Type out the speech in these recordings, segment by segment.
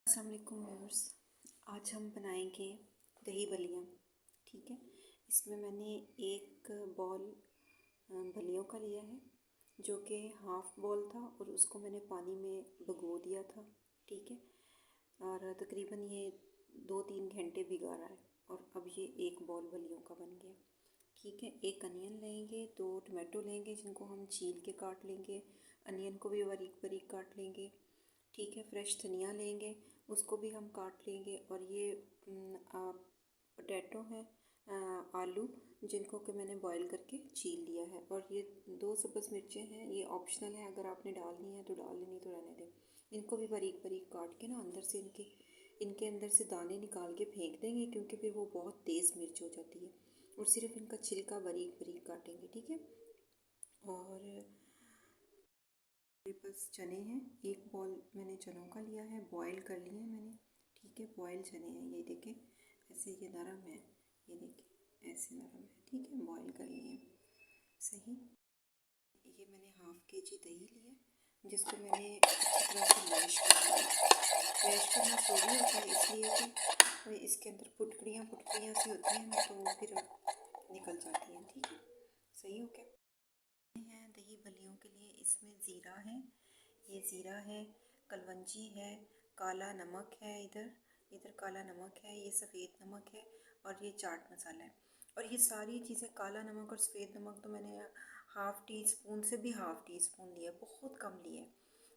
अस्सलाम वालेकुम व्यूअर्स। आज हम बनाएंगे दही बलियाँ। ठीक है, इसमें मैंने एक बॉल बलियों का लिया है जो कि हाफ बॉल था और उसको मैंने पानी में भिगो दिया था। ठीक है, और तकरीबन ये 2-3 घंटे भिगा रहा है और अब ये एक बॉल बलियों का बन गया। ठीक है, एक अनियन लेंगे, 2 टमाटो लेंगे जिनको हम छील के काट लेंगे, अनियन को भी बारीक बारीक काट लेंगे। ठीक है, फ्रेश धनिया लेंगे, उसको भी हम काट लेंगे। और ये पोटैटो हैं, आलू जिनको कि मैंने बॉईल करके छील लिया है। और ये 2 सब्ज़ मिर्चें हैं, ये ऑप्शनल है, अगर आपने डालनी है तो डाल लें, नहीं तो रहने दें। इनको भी बारीक बारीक काट के ना अंदर से इनके अंदर से दाने निकाल के फेंक देंगे, क्योंकि फिर वो बहुत तेज़ मिर्च हो जाती है। और सिर्फ इनका छिलका बारीक बारीक काटेंगे। ठीक है, और मेरे पास चने हैं, एक बॉल मैंने चनों का लिया है, बॉईल कर लिए हैं मैंने। ठीक है, बॉयल चने हैं, ये देखें ऐसे, ये नरम है, ये देखें ऐसे नरम है। ठीक है, बॉईल कर लिए हैं सही। ये मैंने हाफ केजी दही लिया, जिसको मैंने अच्छी तरह से मैश कर लिया। मैश करना ज़रूरी होता है, इसलिए कि इसके अंदर फुटकड़ियाँ सी होती हैं ना, तो वो फिर निकल जाती हैं। ठीक है, सही हो गया। हैं दही बलियों के लिए इसमें ज़ीरा है, ये ज़ीरा है, कलवंजी है, काला नमक है, इधर काला नमक है, ये सफ़ेद नमक है, और ये चाट मसाला है। और ये सारी चीज़ें, काला नमक और सफ़ेद नमक तो मैंने हाफ़ टी स्पून से भी हाफ़ टी स्पून लिया, बहुत कम लिया है,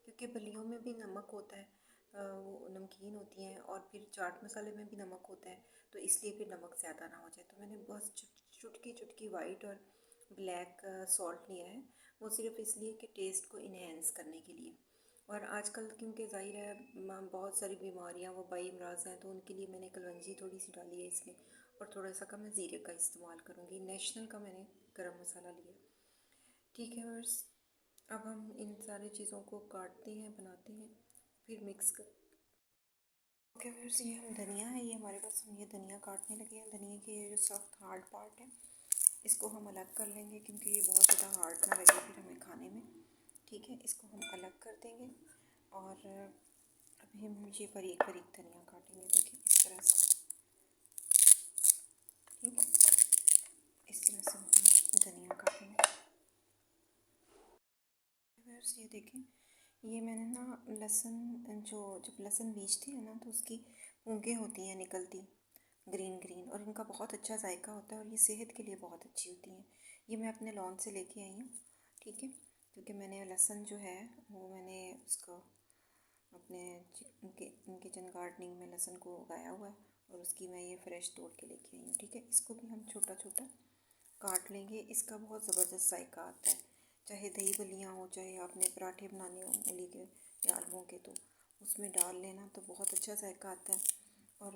क्योंकि बलियों में भी नमक होता है, वो नमकीन होती हैं, और फिर चाट मसाले में भी नमक होता है, तो इसलिए फिर नमक ज़्यादा ना हो जाए। तो मैंने बस चुटकी चुटकी वाइट और ब्लैक सॉल्ट लिया है, वो सिर्फ इसलिए कि टेस्ट को इन्हेंस करने के लिए। और आजकल क्योंकि ज़ाहिर है बहुत सारी बीमारियां वो बाई अमराज हैं, तो उनके लिए मैंने कलवंजी थोड़ी सी डाली है इसमें, और थोड़ा सा का मैं ज़ीरे का इस्तेमाल करूँगी। नेशनल का मैंने गरम मसाला लिया। ठीक है बस, अब हम इन सारी चीज़ों को काटते हैं, बनाते हैं, फिर मिक्स कर। ओके व्यूअर्स, ये हम धनिया है, ये हमारे पास, हम ये धनिया काटने लगे हैं। धनिया के ये जो सॉफ्ट हार्ड पार्ट है, इसको हम अलग कर लेंगे, क्योंकि ये बहुत ज़्यादा हार्ड ना लगे फिर हमें खाने में। ठीक है, इसको हम अलग कर देंगे। और अभी हम ये बारीक बारीक धनिया काटेंगे, देखिए इस तरह से। ठीक है, इस तरह से हम धनिया काटेंगे। व्यूअर्स ये देखें, ये मैंने ना लहसुन, जो जब लहसुन बीजती है ना, तो उसकी पूंकें होती हैं निकलती, ग्रीन ग्रीन, और इनका बहुत अच्छा जायका होता है, और ये सेहत के लिए बहुत अच्छी होती हैं। ये मैं अपने लॉन से लेके आई हूँ। ठीक है, क्योंकि मैंने लहसुन जो है वो मैंने उसको अपने किचन गार्डनिंग में लहसुन को उगाया हुआ है, और उसकी मैं ये फ्रेश तोड़ के लेके आई हूँ। ठीक है, इसको भी हम छोटा छोटा काट लेंगे। इसका बहुत ज़बरदस्त जायका आता है, चाहे दही बलियाँ हो, चाहे आपने पराठे बनाने हो मूली के या आलुओं के, तो उसमें डाल लेना तो बहुत अच्छा जायका आता है, और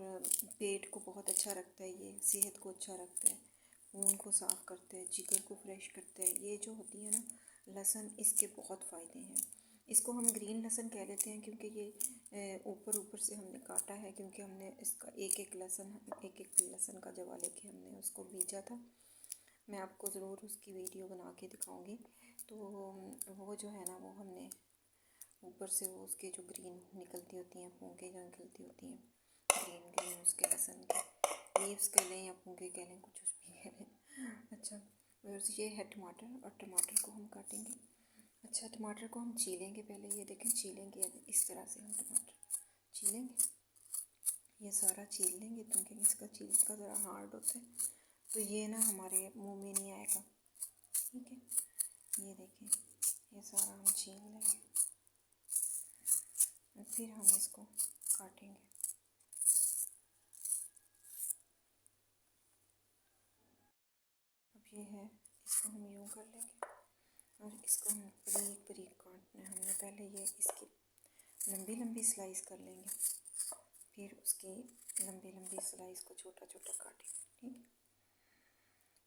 पेट को बहुत अच्छा रखता है, ये सेहत को अच्छा रखता है, खून को साफ़ करता है, जिगर को फ्रेश करता है। ये जो होती है ना लहसुन, इसके बहुत फ़ायदे हैं। इसको हम ग्रीन लहसुन कह लेते हैं, क्योंकि ये ऊपर ऊपर से हमने काटा है, क्योंकि हमने इसका एक एक लहसुन का जवा लेके हमने उसको बीजा था। मैं आपको ज़रूर उसकी वीडियो बना के दिखाऊंगी। तो वो जो है ना, वो हमने ऊपर से वो उसके जो ग्रीन निकलती होती हैं, पूंकें जो निकलती होती हैं ग्रीन ग्रीन, उसके लहसुन के लीव्स कह लें या पूंकें कह लें, कुछ भी कह लें। अच्छा, वैसे ये है टमाटर, और टमाटर को हम काटेंगे। अच्छा, टमाटर को हम छीलेंगे पहले, ये देखें छीलेंगे, इस तरह से हम टमाटर छीलेंगे, ये सारा छील लेंगे, क्योंकि इसका छिलका ज़रा हार्ड होता है, तो ये ना हमारे मुंह में नहीं आएगा। ठीक है, ये देखें, ये सारा हम छील लेंगे, फिर हम इसको काटेंगे। अब ये है, इसको हम यूँ कर लेंगे, और इसको हम बारीक बारीक काटना है। हमने पहले ये इसकी लंबी लंबी स्लाइस कर लेंगे, फिर उसकी लंबी लंबी स्लाइस को छोटा छोटा काटेंगे। ठीक है,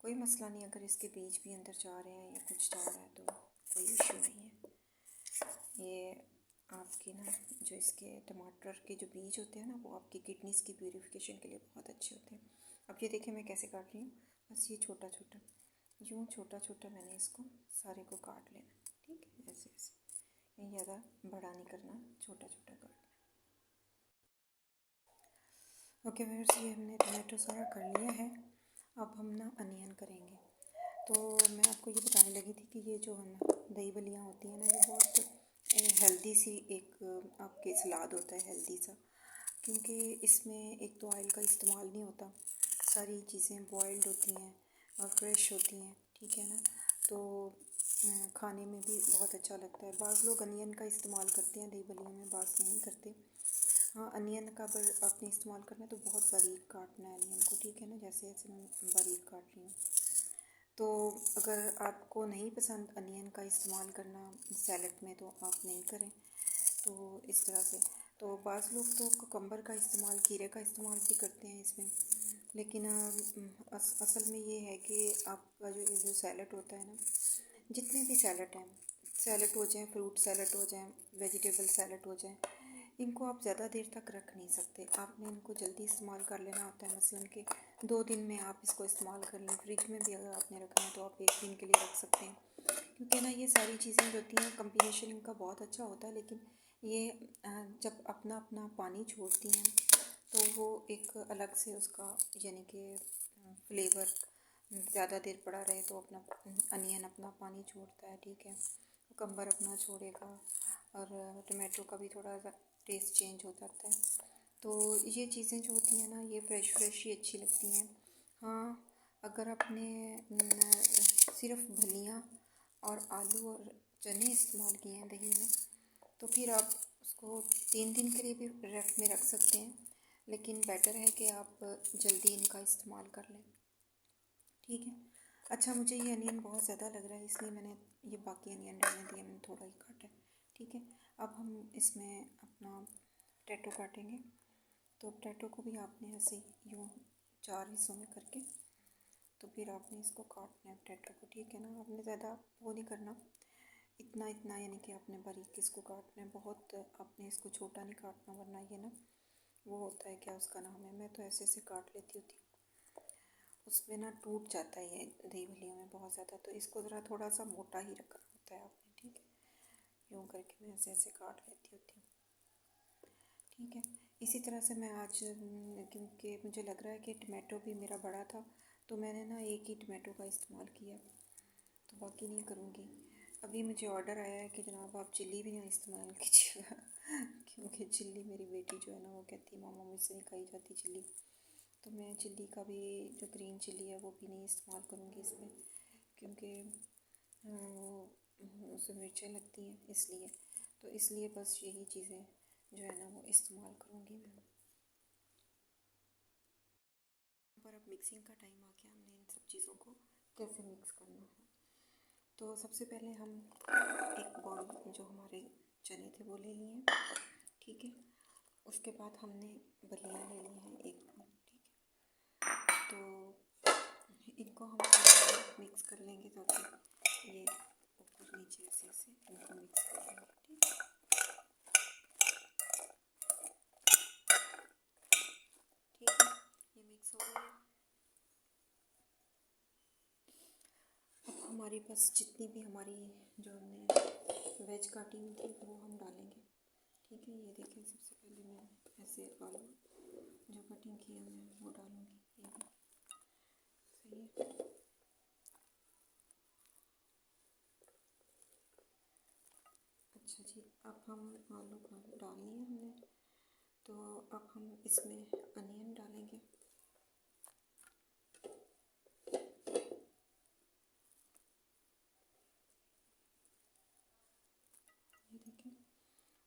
कोई मसला नहीं, अगर इसके बीज भी अंदर जा रहे हैं या कुछ जा रहा है तो कोई इशू नहीं है। ये आपकी ना, जो इसके टमाटर के जो बीज होते हैं ना, वो आपकी किडनीज़ की प्यूरिफिकेशन के लिए बहुत अच्छे होते हैं। अब ये देखिए मैं कैसे काट रही हूँ, बस ये छोटा छोटा, यूँ छोटा छोटा मैंने इसको सारे को काट लेना। ठीक है, ऐसे ऐसे, ज़्यादा बड़ा नहीं करना, छोटा छोटा काटना। ओके व्यूअर्स, ये हमने टमाटो सारा कर लिया है। अब हम ना अनियन करेंगे। तो मैं आपको ये बताने लगी थी कि ये जो है ना दही बलियाँ होती हैं ना, ये बहुत हेल्दी सी एक आपके सलाद होता है, हेल्दी सा। क्योंकि इसमें एक तो ऑयल का इस्तेमाल नहीं होता, सारी चीज़ें बॉइल्ड होती हैं और फ्रेश होती हैं, ठीक है ना। तो खाने में भी बहुत अच्छा लगता है। बाज़ लोग अनियन का इस्तेमाल करते हैं दही बलियों में, बाज़ नहीं करते। हाँ, अनियन का अगर आपने इस्तेमाल करना है तो बहुत बारीक काटना है अनियन को, ठीक है ना, जैसे जैसे मैं बारीक काट रही हूँ। तो अगर आपको नहीं पसंद अनियन का इस्तेमाल करना सैलड में तो आप नहीं करें। तो इस तरह से तो बाज़ लोग तो कुकम्बर का इस्तेमाल, खीरे का इस्तेमाल भी करते हैं इसमें। लेकिन असल में ये है कि आपका जो सैलड होता है ना, जितने भी सैलड हैं, सैलड हो जाए, फ्रूट सैलड हो जाए, वेजिटेबल सैलड हो जाए, इनको आप ज़्यादा देर तक रख नहीं सकते। आपने इनको जल्दी इस्तेमाल कर लेना होता है। मसलन कि 2 दिन में आप इसको इस्तेमाल कर लें। फ्रिज में भी अगर आपने रखना है तो आप 1 दिन के लिए रख सकते हैं। क्योंकि ना ये सारी चीज़ें जो होती हैं, कम्बिनेशन इनका बहुत अच्छा होता है। लेकिन ये जब अपना अपना पानी छोड़ती हैं तो वो एक अलग से उसका, यानी कि फ्लेवर ज़्यादा देर पड़ा रहे तो अपना अनियन अपना पानी छोड़ता है, ठीक है। कुकम्बर अपना छोड़ेगा और टमाटो का भी थोड़ा सा टेस्ट चेंज हो जाता है। तो ये चीज़ें जो होती हैं ना, ये फ्रेश फ्रेश ही अच्छी लगती हैं। हाँ, अगर आपने सिर्फ फलियाँ और आलू और चने इस्तेमाल किए हैं दही में, तो फिर आप उसको 3 दिन के लिए भी रेस्ट में रख सकते हैं। लेकिन बेटर है कि आप जल्दी इनका इस्तेमाल कर लें, ठीक है। अच्छा, मुझे ये अनियन बहुत ज़्यादा लग रहा है, इसलिए मैंने ये बाकी अनियन रहने दिया, मैंने थोड़ा ही काटा है, ठीक है। अब हम इसमें अपना पोटैटो काटेंगे। तो पोटैटो को भी आपने ऐसे यूँ 4 हिस्सों में करके तो फिर आपने इसको काटना है पोटैटो को, ठीक है ना। आपने ज़्यादा वो नहीं करना, इतना इतना, यानी कि आपने बारीक इसको काटना है, बहुत आपने इसको छोटा नहीं काटना, वरना ये ना वो होता है, क्या उसका नाम है, मैं तो ऐसे ऐसे काट लेती होती हूँ, उसमें ना टूट जाता है ये दही भल्लियों में बहुत ज़्यादा। तो इसको ज़रा थोड़ा सा मोटा ही रखना होता है आपने, ठीक है। यूँ करके मैं ऐसे ऐसे काट लेती होती हूँ, ठीक है। इसी तरह से मैं आज क्योंकि मुझे लग रहा है कि टमाटो भी मेरा बड़ा था, तो मैंने ना एक ही टमाटो का इस्तेमाल किया, तो बाकी नहीं करूँगी। अभी मुझे ऑर्डर आया है कि जनाब आप चिल्ली भी नहीं इस्तेमाल कीजिएगा क्योंकि चिल्ली, मेरी बेटी जो है ना वो कहती है मामा मुझसे नहीं खाई जाती चिल्ली। तो मैं चिल्ली का भी, जो ग्रीन चिल्ली है वो भी नहीं इस्तेमाल करूँगी इसमें, क्योंकि उसमें मिर्चें लगती हैं, इसलिए। तो इसलिए बस यही चीज़ें जो है ना वो इस्तेमाल करूँगी मैं। पर अब मिक्सिंग का टाइम आ गया, हमने इन सब चीज़ों को कैसे मिक्स करना है। तो सबसे पहले हम एक बाउल जो हमारे चने थे वो ले लिए हैं, ठीक है। उसके बाद हमने बलियाँ ले ली हैं एक बाउल, ठीक है। तो इनको हम मिक्स कर लेंगे, ताकि ये ऊपर नीचे ऐसे ऐसे इनको मिक्स कर लेंगे, ठीक है। ठीक है, ये मिक्स हो गया। अब हमारे पास जितनी भी हमारी जो हमने वेज काटी हुई थी वो हम डालेंगे, ठीक है। ये देखिए, सबसे पहले मैं ऐसे आलू जो कटिंग किया मैं वो डालूँगी, ये भी सही है। अच्छा जी, अब हम आलू का डाल लिए हमने, तो अब हम इसमें अनियन डालेंगे। ये देखिए,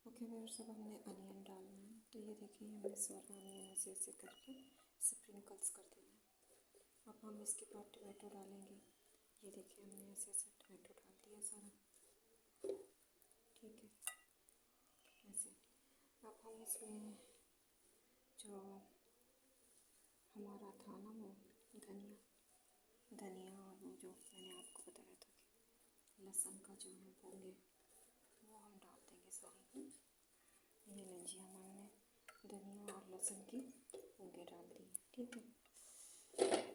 ओके व्यूअर्स, अब हमने अनियन डालना है। तो ये देखिए, हमने सारा अनियन ऐसे ऐसे करके स्प्रिंकल्स कर देना है। अब हम इसके बाद टमाटो डालेंगे। ये देखिए, हमने ऐसे ऐसे टमाटो डाल दिया सारा, ठीक है, ऐसे। अब हम इसमें जो हमारा था ना वो धनिया धनिया और वो जो मैंने आपको बताया था कि लहसुन का जो है पोंगे, वो हम डाल देंगे सारी। ये लीजिए, हमने धनिया और लहसुन की पोंगे डाल दी, ठीक है।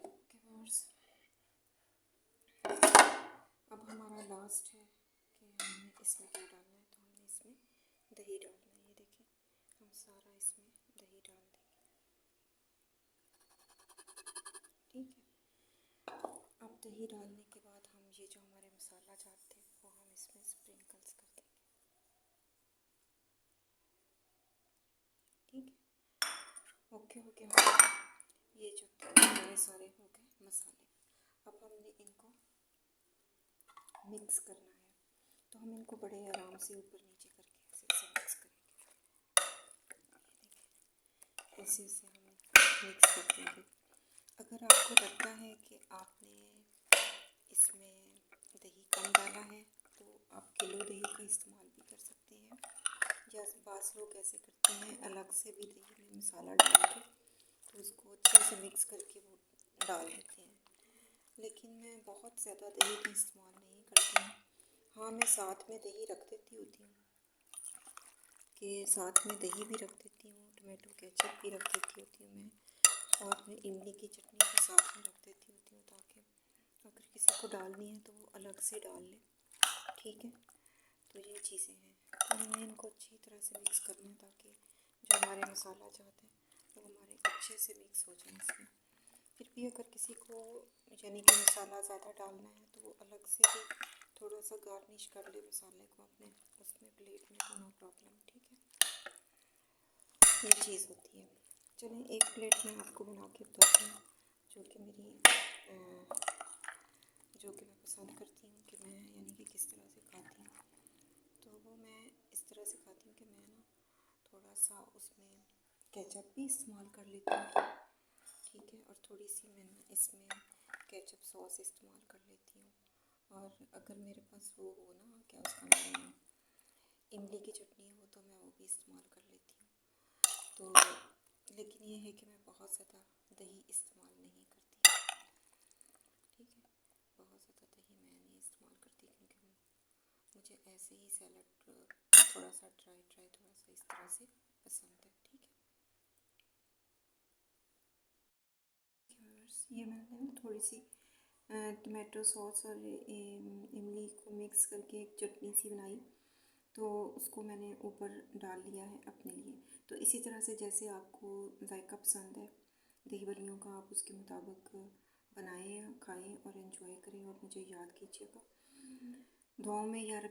ओके व्यूअर्स, अब हमारा लास्ट है कि हमें इसमें क्या डालना है। तो हमने इसमें दही डालना है। ये देखिए, हम सारा इसमें दही डाल देंगे। ठीक है। अब दही डालने के बाद हम ये जो हमारे मसाला जात थे वो हम इसमें स्प्रिंकल्स कर देंगे। ठीक है, ओके हो गया। ये जो हमारे सारे हो गए मसाले, अब हमने इनको मिक्स करना है। तो हम इनको बड़े आराम से ऊपर नीचे करके ऐसे ऐसे मिक्स करेंगे। देखिए ऐसे ऐसे हम मिक्स कर देंगे। अगर आपको लगता है कि आपने इसमें दही कम डाला है तो आप किलो दही का इस्तेमाल भी कर सकते हैं, या बास लोग ऐसे करते हैं अलग से भी दही में मसाला डाल के तो उसको अच्छे से मिक्स करके वो डाल देते हैं। लेकिन मैं बहुत ज़्यादा दही का इस्तेमाल नहीं करती हूँ। हाँ, मैं साथ में दही रख देती होती हूँ, कि साथ में दही भी रख देती हूँ, टमाटो केचप भी रख देती होती हूँ मैं, और मैं इमली की चटनी को साथ में रख देती होती हूँ, ताकि अगर किसी को डालनी है तो वो अलग से डाल ले। ठीक है, तो ये चीज़ें हैं। तो हमें इनको अच्छी तरह से मिक्स करना है ताकि जो हमारे मसाला जाते हैं वो हमारे अच्छे से मिक्स हो जाए इसमें। फिर भी अगर किसी को यानी कि मसाला ज़्यादा डालना है तो वो अलग से भी थोड़ा सा गार्निश कर ले मसाले को अपने उसमें प्लेट में, तो नो प्रॉब्लम। ठीक है, ये चीज़ होती है। चलें एक प्लेट में आपको बना के बताती हूँ जो कि मैं पसंद करती हूँ कि मैं यानी कि किस तरह से खाती हूँ। तो वो मैं इस तरह से खाती हूँ कि मैं ना थोड़ा सा उसमें केचप भी इस्तेमाल कर लेती हूँ। ठीक है, और थोड़ी सी मैं इसमें केचप सॉस इस्तेमाल कर लेती हूँ, और अगर मेरे पास वो हो ना, क्या उसका नाम है, इमली की चटनी हो तो मैं वो भी इस्तेमाल कर लेती हूँ। तो लेकिन ये है कि मैं बहुत ज़्यादा दही इस्तेमाल नहीं करती। ठीक है, बहुत ज़्यादा दही मैं नहीं इस्तेमाल करती क्योंकि मुझे ऐसे ही सैलड थोड़ा सा ड्राई ड्राई थोड़ा सा इस तरह से पसंद है। ठीक है, ये मैंने ना थोड़ी सी टमाटो सॉस और इमली को मिक्स करके एक चटनी सी बनाई, तो उसको मैंने ऊपर डाल लिया है अपने लिए। तो इसी तरह से जैसे आपको जायका पसंद है दही बल्लियों का, आप उसके मुताबिक बनाएं, खाएं और एंजॉय करें, और मुझे याद कीजिएगा दुआओं में यार।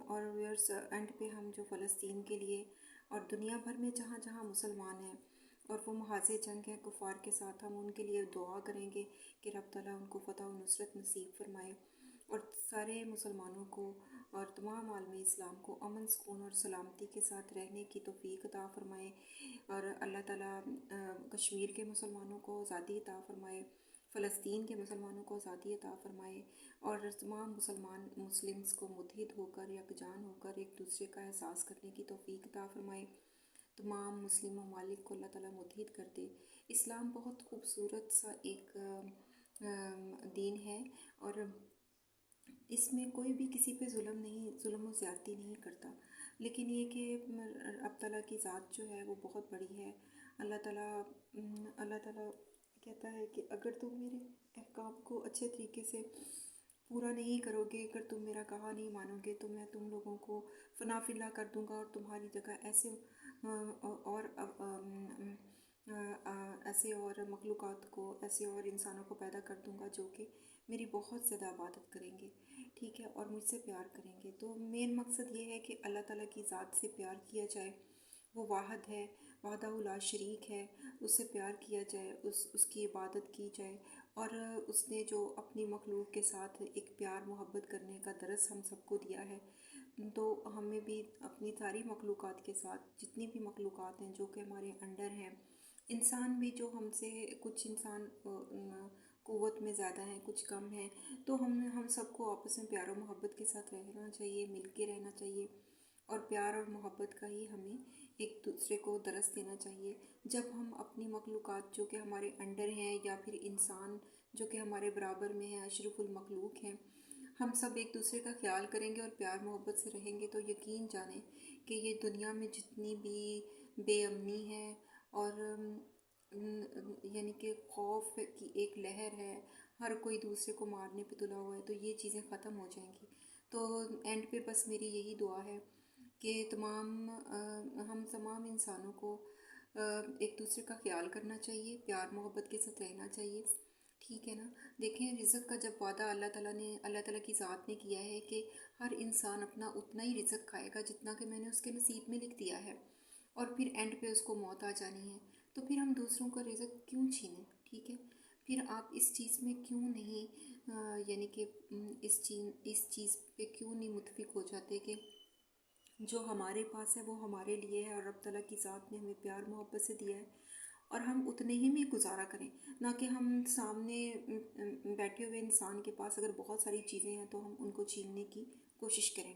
और व्यूअर्स, एंड पे हम जो फ़लस्तीन के लिए और दुनिया भर में जहाँ जहाँ मुसलमान हैं और वो महाज़े जंग है कुफ़ार के साथ, हम उनके लिए दुआ करेंगे कि रब ताला उनको फ़तह और नुसरत नसीब फरमाए, और सारे मुसलमानों को और तमाम आलमी इस्लाम को अमन सुकून और सलामती के साथ रहने की तौफ़ीक अता फ़रमाए, और अल्लाह ताला कश्मीर के मुसलमानों को आज़ादी अता फ़रमाए, फ़लस्तीन के मुसलमानों को आज़ादी अता फ़रमाए, और तमाम मुस्लिम्स को मुत्तहिद होकर यकजान होकर एक दूसरे का एहसास करने की तौफ़ीक अता फ़रमाए। तमाम मुस्लिम ममालिक को अल्लाह ताला मुत्तहिद कर दे। इस्लाम बहुत खूबसूरत सा एक दीन है, और इसमें कोई भी किसी पे जुल्म और ज़्यादती नहीं करता। लेकिन ये कि अब ताला की ज़ात जो है वो बहुत बड़ी है। अल्लाह ताला कहता है कि अगर तुम मेरे अहकाम को अच्छे तरीके से पूरा नहीं करोगे, अगर तुम मेरा कहा नहीं मानोगे, तो मैं तुम लोगों को फना फिला कर दूंगा, और तुम्हारी जगह ऐसे और ऐसे और मखलूक़ात को, ऐसे और इंसानों को पैदा कर दूंगा जो कि मेरी बहुत ज़्यादा इबादत करेंगे। ठीक है, और मुझसे प्यार करेंगे। तो मेन मकसद ये है कि अल्लाह ताला की ज़ात से प्यार किया जाए। वो वाहिद है, वहदहू ला शरीक है, उससे प्यार किया जाए, उसकी इबादत की जाए, और उसने जो अपनी मखलूक के साथ एक प्यार मोहब्बत करने का दरस हम सबको दिया है, तो हमें भी अपनी सारी मखलूक़ात के साथ, जितनी भी मखलूक़ात हैं जो कि हमारे अंडर हैं, इंसान भी जो हमसे, कुछ इंसान क़ुव्वत में ज़्यादा हैं, कुछ कम हैं, तो हम सबको आपस में प्यार और मोहब्बत के साथ रहना चाहिए, मिल के रहना चाहिए, और प्यार और मोहब्बत का ही हमें एक दूसरे को दरस देना चाहिए। जब हम अपनी मखलूक़ात जो कि हमारे अंडर हैं, या फिर इंसान जो कि हमारे बराबर में है, अशरफुल मखलूक हैं, हम सब एक दूसरे का ख्याल करेंगे और प्यार मोहब्बत से रहेंगे, तो यकीन जानें कि ये दुनिया में जितनी भी बेअमनी है और यानी कि खौफ की एक लहर है, हर कोई दूसरे को मारने पे तुला हुआ है, तो ये चीज़ें ख़त्म हो जाएंगी। तो एंड पे बस मेरी यही दुआ है कि हम तमाम इंसानों को एक दूसरे का ख्याल करना चाहिए, प्यार मोहब्बत के साथ रहना चाहिए, ठीक है ना। देखें, रिज़्क का जब वादा अल्लाह ताला की ज़ात ने किया है कि हर इंसान अपना उतना ही रिज़्क खाएगा जितना कि मैंने उसके नसीब में लिख दिया है, और फिर एंड पे उसको मौत आ जानी है, तो फिर हम दूसरों का रिज़्क क्यों छीनें, ठीक है। फिर आप इस चीज़ में क्यों नहीं यानी कि इस चीज़ पे क्यों नहीं मुतफिक हो जाते कि जो हमारे पास है वो हमारे लिए है, और रब तआला की ज़ात ने हमें प्यार मोहब्बत से दिया है, और हम उतने ही में गुजारा करें, ना कि हम सामने बैठे हुए इंसान के पास अगर बहुत सारी चीज़ें हैं तो हम उनको छीनने की कोशिश करें।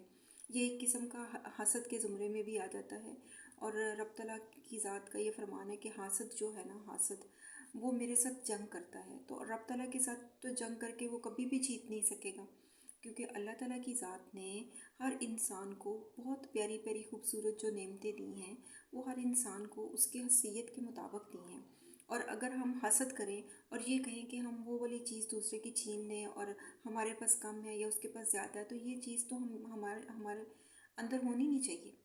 ये एक किस्म का हसद के ज़ुमरे में भी आ जाता है, और रब तआला की ज़ात का ये फरमान है कि हासद जो है ना, हासद वो मेरे साथ जंग करता है, तो रब तआला के साथ तो जंग करके वो कभी भी जीत नहीं सकेगा, क्योंकि अल्लाह ताला की ज़ात ने हर इंसान को बहुत प्यारी प्यारी खूबसूरत जो नेमतें दी हैं वो हर इंसान को उसकी हैसियत के मुताबिक दी हैं। और अगर हम हसद करें और ये कहें कि हम वो वाली चीज़ दूसरे की छीन लें और हमारे पास कम है या उसके पास ज़्यादा है, तो ये चीज़ तो हम हमारे हमारे अंदर होनी नहीं चाहिए,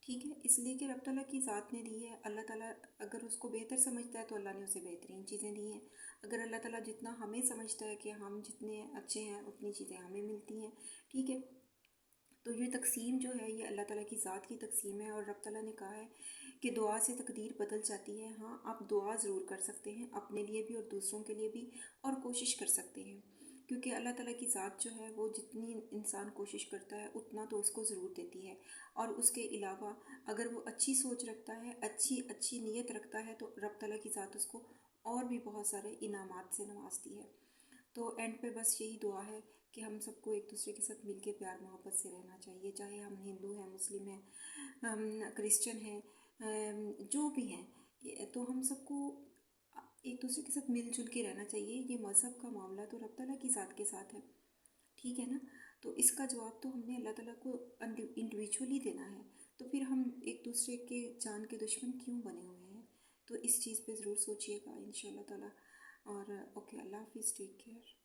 ठीक है। इसलिए कि रब तआला की ज़ात ने दी है, अल्लाह ताला अगर उसको बेहतर समझता है तो अल्लाह ने उसे बेहतरीन चीज़ें दी हैं। अगर अल्लाह ताला जितना हमें समझता है कि हम जितने अच्छे हैं उतनी चीज़ें हमें मिलती हैं, ठीक है। तो ये तकसीम जो है ये अल्लाह ताला की ज़ात की तकसीम है, और रब ताला ने कहा है कि दुआ से तकदीर बदल जाती है। हाँ, आप दुआ ज़रूर कर सकते हैं अपने लिए भी और दूसरों के लिए भी, और कोशिश कर सकते हैं, क्योंकि अल्लाह ताला की ज़ात जो है वो जितनी इंसान कोशिश करता है उतना तो उसको ज़रूर देती है, और उसके अलावा अगर वो अच्छी सोच रखता है, अच्छी अच्छी नीयत रखता है, तो रब ताला की ज़ात उसको और भी बहुत सारे इनामात से नवाजती है। तो एंड पे बस यही दुआ है कि हम सबको एक दूसरे के साथ मिल के प्यार मोहब्बत से रहना चाहिए, चाहे हम हिंदू हैं, मुस्लिम हैं, हम क्रिश्चियन हैं, जो भी हैं, तो हम सबको एक दूसरे के साथ मिलजुल के रहना चाहिए। ये मज़हब का मामला तो रब ताला की ज़ात के साथ है, ठीक है ना। तो इसका जवाब तो हमने अल्लाह ताला को इंडिविजुअली देना है, तो फिर हम एक दूसरे के जान के दुश्मन क्यों बने हुए हैं। तो इस चीज़ पे ज़रूर सोचिएगा इंशाल्लाह ताला। और ओके, अल्लाह हाफिज़, टेक केयर।